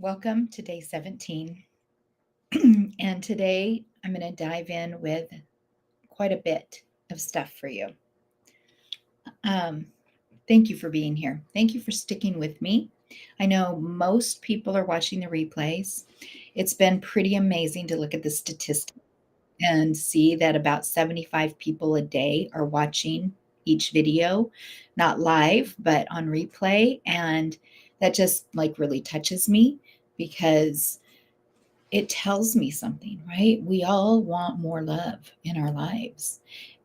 Welcome to day 17. And today I'm going to dive in with quite a bit of stuff for you. Um, thank you for being here. Thank you for sticking with me. I know most people are watching the replays. It's been pretty amazing to look at the statistics and see that about 75 people a day are watching each video, not live, but on replay. And that just really touches me because it tells me something, right? We all want more love in our lives.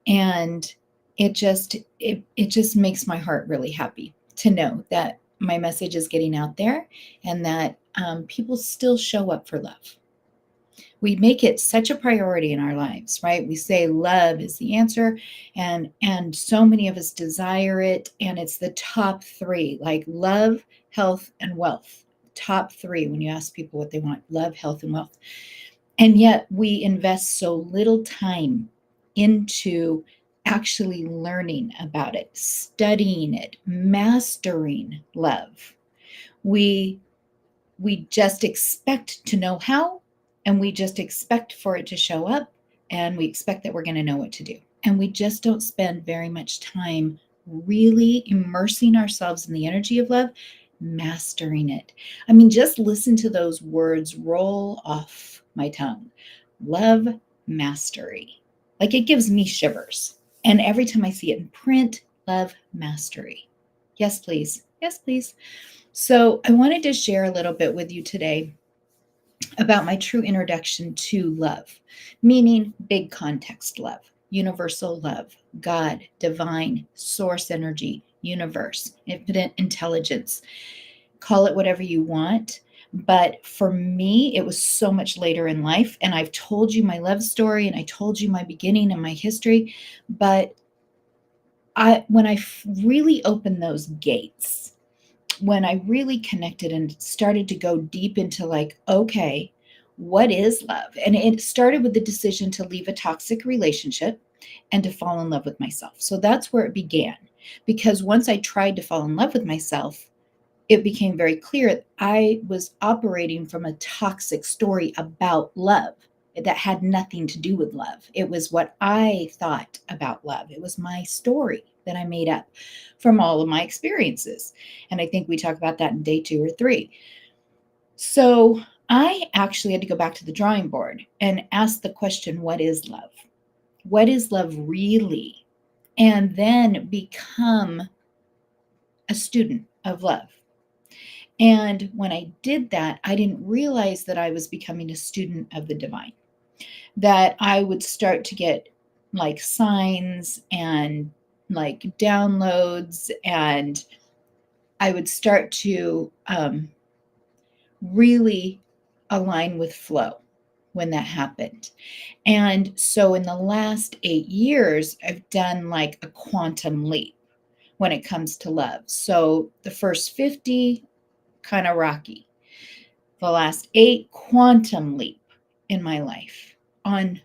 And it just makes my heart really happy to know that my message is getting out there and that people still show up for love. We make it such a priority in our lives, right? We say love is the answer, and so many of us desire it, and it's the top three, like love, health, and wealth. Top three when you ask people what they want: love, health, and wealth. And yet we invest so little time into actually learning about it, studying it, mastering love. We we just expect to know how, and we just expect for it to show up, and we expect that we're going to know what to do. And we just don't spend very much time really immersing ourselves in the energy of love, mastering it. I mean, just listen to those words roll off my tongue: love mastery. Like, it gives me shivers. And every time I see it in print, love mastery. Yes, please. Yes, please. So, I wanted to share a little bit with you today about my true introduction to love, meaning big context love, universal love, God, divine, source energy, universe, infinite intelligence. Call it whatever you want. But for me, it was so much later in life. And I've told you my love story and I told you my beginning and my history. But when I really opened those gates, when I really connected and started to go deep into, like, okay, what is love? And it started with the decision to leave a toxic relationship and to fall in love with myself. So that's where it began. Because once I tried to fall in love with myself, it became very clear that I was operating from a toxic story about love that had nothing to do with love. It was what I thought about love. It was my story that I made up from all of my experiences. And I think we talk about that in day 2 or 3. So I actually had to go back to the drawing board and ask the question, what is love? What is love really? And then become a student of love. And when I did that, I didn't realize that I was becoming a student of the divine, that I would start to get like signs and like downloads, and I would start to really align with flow when that happened. And so in the last 8 years, I've done like a quantum leap when it comes to love. So the first 50, kind of rocky. The last 8, quantum leap in my life on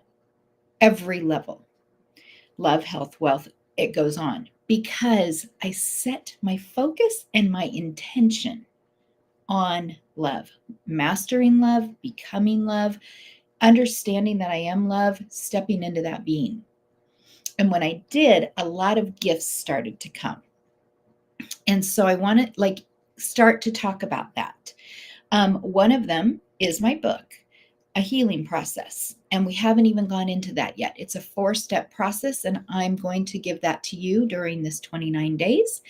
every level: love, health, wealth. It goes on because I set my focus and my intention on love, mastering love, becoming love, understanding that I am love, stepping into that being. And when I did, a lot of gifts started to come. And so I want to start to talk about that. One of them is my book, A Healing Process. And we haven't even gone into that yet. It's a 4-step process, and I'm going to give that to you during this 29 days.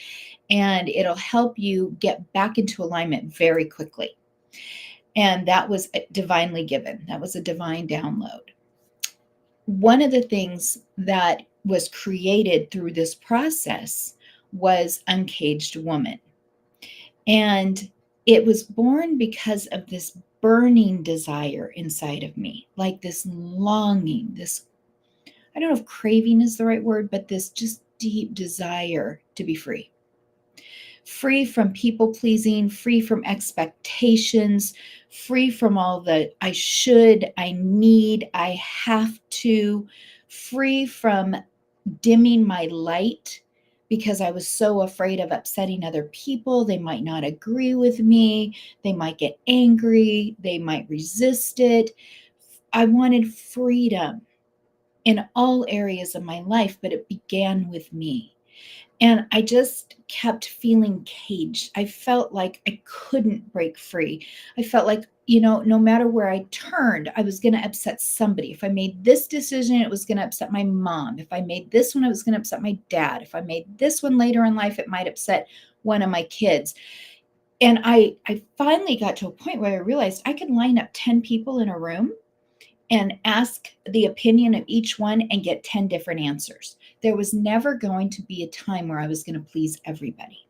And it'll help you get back into alignment very quickly. And that was divinely given. That was a divine download. One of the things that was created through this process was Uncaged Woman. And it was born because of this burning desire inside of me, like this longing, this, I don't know if craving is the right word, but this just deep desire to be free. Free from people pleasing, free from expectations, free from all the I should, I need, I have to, free from dimming my light because I was so afraid of upsetting other people. They might not agree with me. They might get angry. They might resist it. I wanted freedom in all areas of my life, but it began with me. And I just kept feeling caged. I felt like I couldn't break free. I felt like, no matter where I turned, I was going to upset somebody. If I made this decision, it was going to upset my mom. If I made this one, it was going to upset my dad. If I made this one later in life, it might upset one of my kids. And I finally got to a point where I realized I could line up 10 people in a room and ask the opinion of each one and get 10 different answers. There was never going to be a time where I was going to please everybody.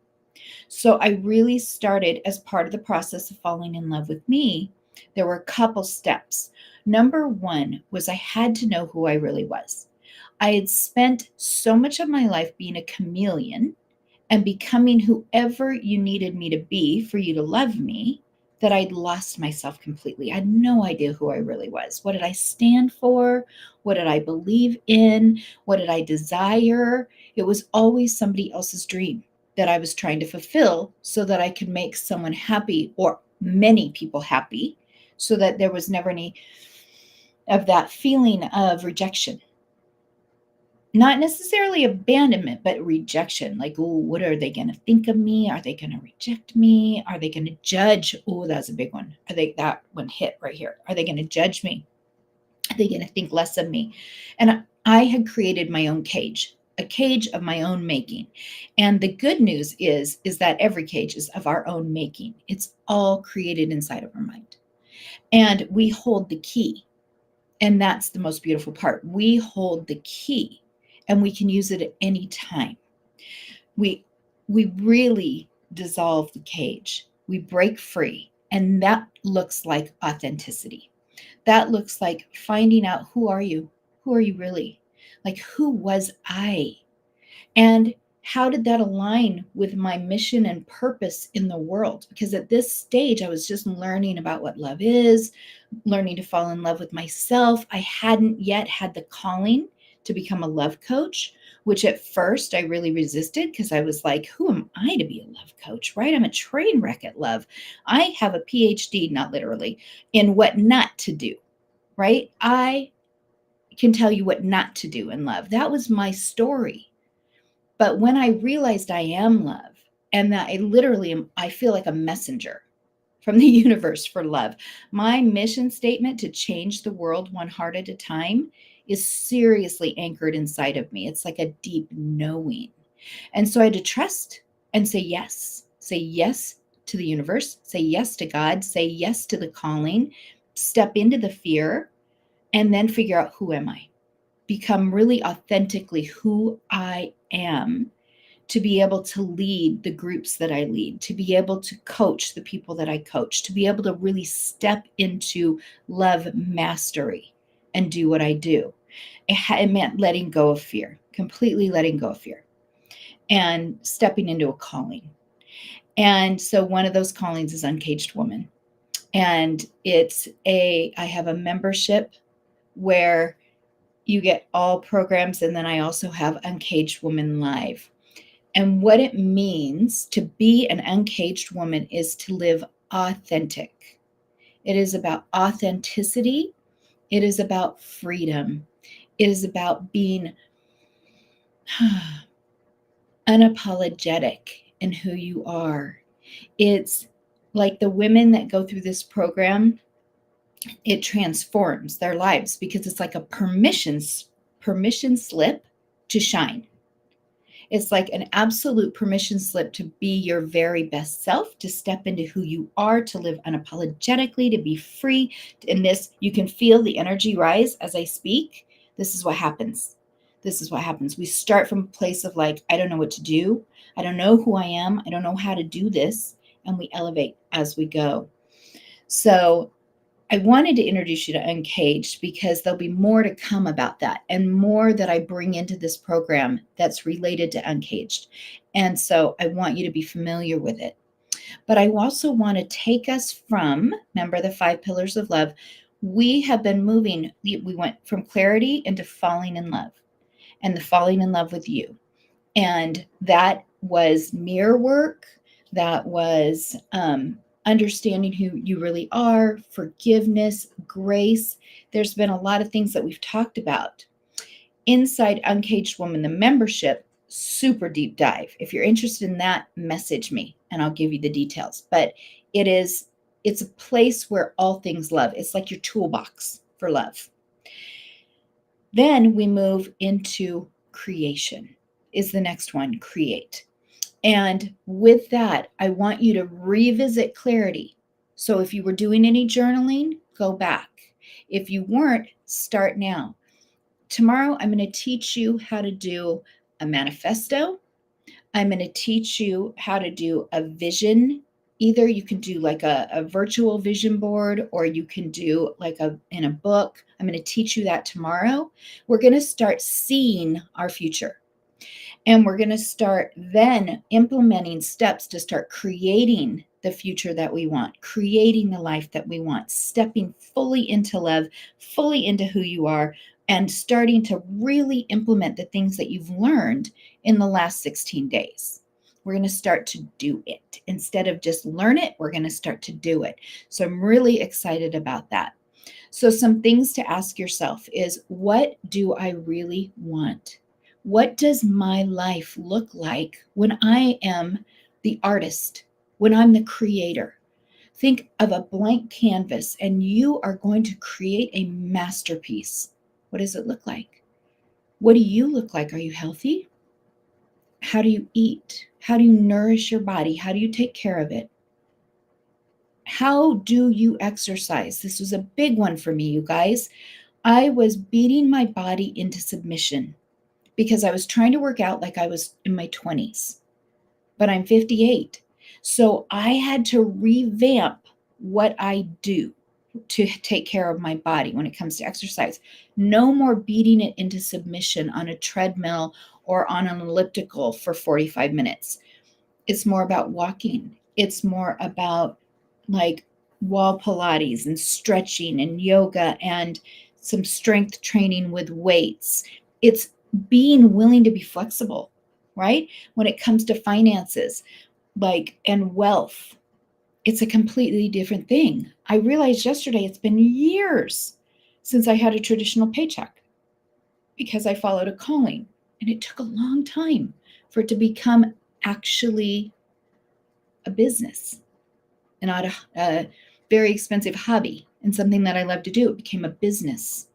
So I really started, as part of the process of falling in love with me, there were a couple steps. Number one was I had to know who I really was. I had spent so much of my life being a chameleon and becoming whoever you needed me to be for you to love me, that I'd lost myself completely. I had no idea who I really was. What did I stand for? What did I believe in? What did I desire? It was always somebody else's dream that I was trying to fulfill so that I could make someone happy, or many people happy, so that there was never any of that feeling of rejection. Not necessarily abandonment, but rejection. Like, oh, what are they going to think of me? Are they going to reject me? Are they going to judge? Oh, that's a big one. That one hit right here. Are they going to judge me? Are they going to think less of me? And I had created my own cage, a cage of my own making. And the good news is that every cage is of our own making. It's all created inside of our mind. And we hold the key. And that's the most beautiful part. We hold the key, and we can use it at any time. We really dissolve the cage. We break free, and that looks like authenticity. That looks like finding out, who are you? Who are you really? Like, who was I? And how did that align with my mission and purpose in the world? Because at this stage, I was just learning about what love is, learning to fall in love with myself. I hadn't yet had the calling to become a love coach, which at first I really resisted, because I was like, who am I to be a love coach, right? I'm a train wreck at love. I have a PhD, not literally, in what not to do, right? I can tell you what not to do in love. That was my story. But when I realized I am love, and that I literally am, I feel like a messenger from the universe for love. My mission statement to change the world one heart at a time is seriously anchored inside of me. It's like a deep knowing. And so I had to trust and say yes. Say yes to the universe. Say yes to God. Say yes to the calling. Step into the fear, and then figure out, who am I? Become really authentically who I am, to be able to lead the groups that I lead, to be able to coach the people that I coach, to be able to really step into love mastery and do what I do. It meant letting go of fear, completely letting go of fear, and stepping into a calling. And so one of those callings is Uncaged Woman. And I have a membership where you get all programs, and then I also have Uncaged Woman Live. And what it means to be an uncaged woman is to live authentic. It is about authenticity. It is about freedom. It is about being unapologetic in who you are. It's like the women that go through this program, it transforms their lives, because it's like a permission slip to shine. It's like an absolute permission slip to be your very best self, to step into who you are, to live unapologetically, to be free. In this, you can feel the energy rise as I speak. This is what happens. This is what happens. We start from a place of like, I don't know what to do. I don't know who I am. I don't know how to do this. And we elevate as we go. So I wanted to introduce you to Uncaged, because there'll be more to come about that, and more that I bring into this program that's related to Uncaged. And so I want you to be familiar with it. But I also want to take us from, remember the 5 pillars of love. We have been moving, we went from clarity into falling in love, and the falling in love with you. And that was mirror work. That was understanding who you really are, forgiveness, grace. There's been a lot of things that we've talked about. Inside Uncaged Woman, the membership, super deep dive. If you're interested in that, message me and I'll give you the details. But it's a place where all things love. It's like your toolbox for love. Then we move into creation, is the next one, create. And with that, I want you to revisit clarity. So if you were doing any journaling, go back. If you weren't, start now. Tomorrow, I'm going to teach you how to do a manifesto. I'm going to teach you how to do a vision. Either you can do like a virtual vision board, or you can do like in a book. I'm going to teach you that tomorrow. We're going to start seeing our future. And we're going to start then implementing steps to start creating the future that we want, creating the life that we want, stepping fully into love, fully into who you are, and starting to really implement the things that you've learned in the last 16 days. We're going to start to do it. Instead of just learn it, we're going to start to do it. So I'm really excited about that. So some things to ask yourself is, what do I really want? What does my life look like when I am the artist, when I'm the creator? Think of a blank canvas and you are going to create a masterpiece. What does it look like? What do you look like? Are you healthy? How do you eat? How do you nourish your body? How do you take care of it? How do you exercise? This was a big one for me, you guys. I was beating my body into submission because I was trying to work out like I was in my 20s, but I'm 58. So I had to revamp what I do to take care of my body when it comes to exercise. No more beating it into submission on a treadmill or on an elliptical for 45 minutes. It's more about walking. It's more about like wall Pilates and stretching and yoga and some strength training with weights. It's being willing to be flexible, right? When it comes to finances, and wealth, it's a completely different thing. I realized yesterday it's been years since I had a traditional paycheck because I followed a calling, and it took a long time for it to become actually a business and not a very expensive hobby and something that I love to do. It became a business,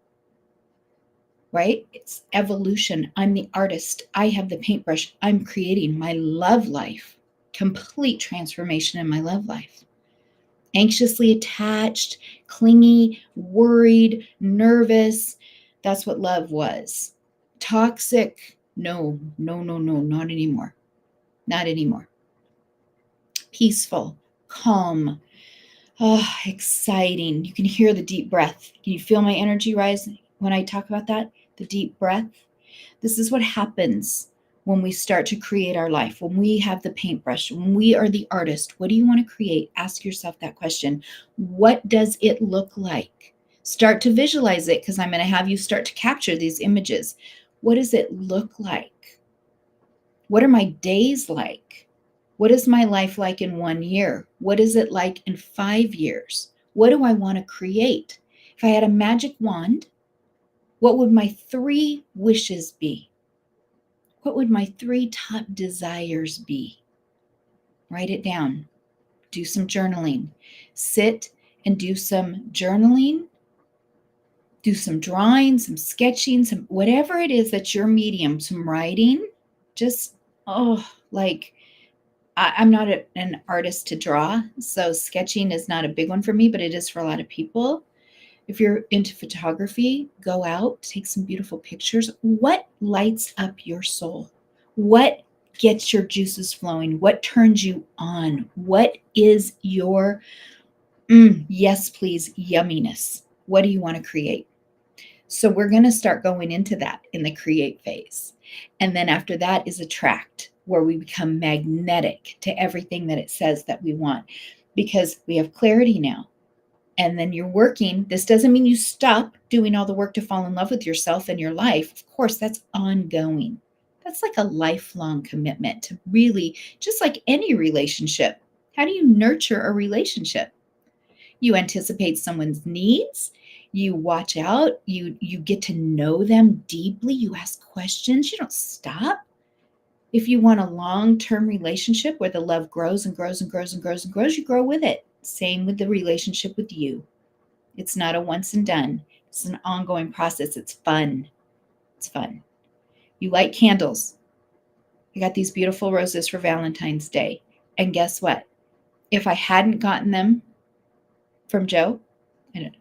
right? It's evolution. I'm the artist. I have the paintbrush. I'm creating my love life, complete transformation in my love life. Anxiously attached, clingy, worried, nervous. That's what love was. Toxic. No, no, no, no, not anymore. Not anymore. Peaceful, calm, exciting. You can hear the deep breath. Can you feel my energy rise when I talk about that? The deep breath. This is what happens when we start to create our life, when we have the paintbrush, when we are the artist. What do you want to create? Ask yourself that question. What does it look like? Start to visualize it, because I'm going to have you start to capture these images. What does it look like? What are my days like? What is my life like in 1 year? What is it like in 5 years? What do I want to create? If I had a magic wand, what would my 3 wishes be? What would my 3 top desires be? Write it down. Do some journaling. Sit and do some journaling. Do some drawing, some sketching, some whatever it is that's your medium, some writing. Just, I'm not an artist to draw, so sketching is not a big one for me, but it is for a lot of people. If you're into photography, go out, take some beautiful pictures. What lights up your soul? What gets your juices flowing? What turns you on? What is your yes, please, yumminess? What do you want to create? So we're going to start going into that in the create phase. And then after that is attract, where we become magnetic to everything that it says that we want, because we have clarity now. And then you're working. This doesn't mean you stop doing all the work to fall in love with yourself and your life. Of course, that's ongoing. That's like a lifelong commitment to really, just like any relationship. How do you nurture a relationship? You anticipate someone's needs, you watch out, you get to know them deeply, you ask questions, you don't stop. If you want a long-term relationship where the love grows and grows and grows and grows and grows, you grow with it. Same with the relationship with you. It's not a once and done. It's an ongoing process. It's fun. It's fun. You light candles. I got these beautiful roses for Valentine's Day. And guess what? If I hadn't gotten them from Joe, I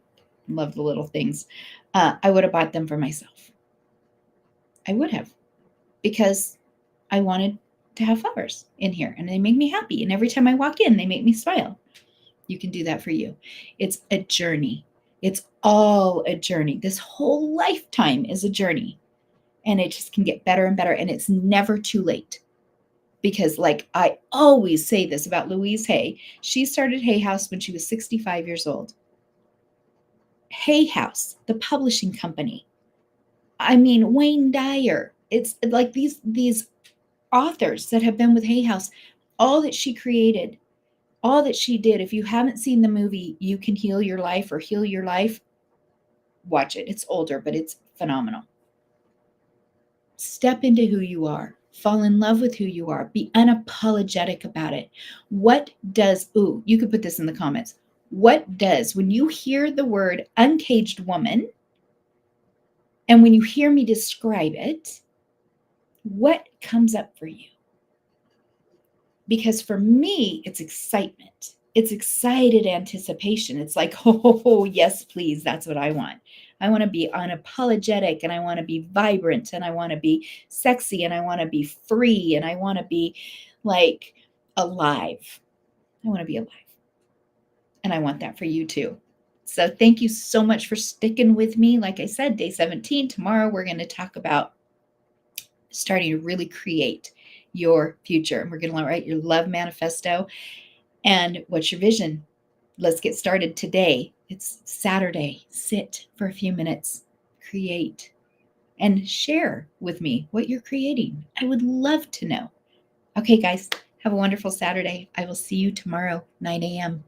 love the little things, I would have bought them for myself. I would have, because I wanted to have flowers in here and they make me happy. And every time I walk in, they make me smile. You can do that for you. It's a journey. It's all a journey. This whole lifetime is a journey. And it just can get better and better. And it's never too late. Because, like I always say this about Louise Hay, she started Hay House when she was 65 years old. Hay House, the publishing company. I mean, Wayne Dyer. It's like these authors that have been with Hay House, all that she created, all that she did. If you haven't seen the movie You Can Heal Your Life or Heal Your Life, watch it. It's older, but it's phenomenal. Step into who you are. Fall in love with who you are. Be unapologetic about it. What does, you could put this in the comments. What does, when you hear the word uncaged woman, and when you hear me describe it, what comes up for you? Because for me, it's excitement. It's excited anticipation. It's like, oh, yes, please. That's what I want. I want to be unapologetic, and I want to be vibrant, and I want to be sexy, and I want to be free, and I want to be like alive. I want to be alive. And I want that for you too. So thank you so much for sticking with me. Like I said, day 17, tomorrow we're going to talk about starting to really create your future. And we're going to write your love manifesto. And what's your vision? Let's get started today. It's Saturday. Sit for a few minutes, create, and share with me what you're creating. I would love to know. Okay, guys, have a wonderful Saturday. I will see you tomorrow, 9 a.m.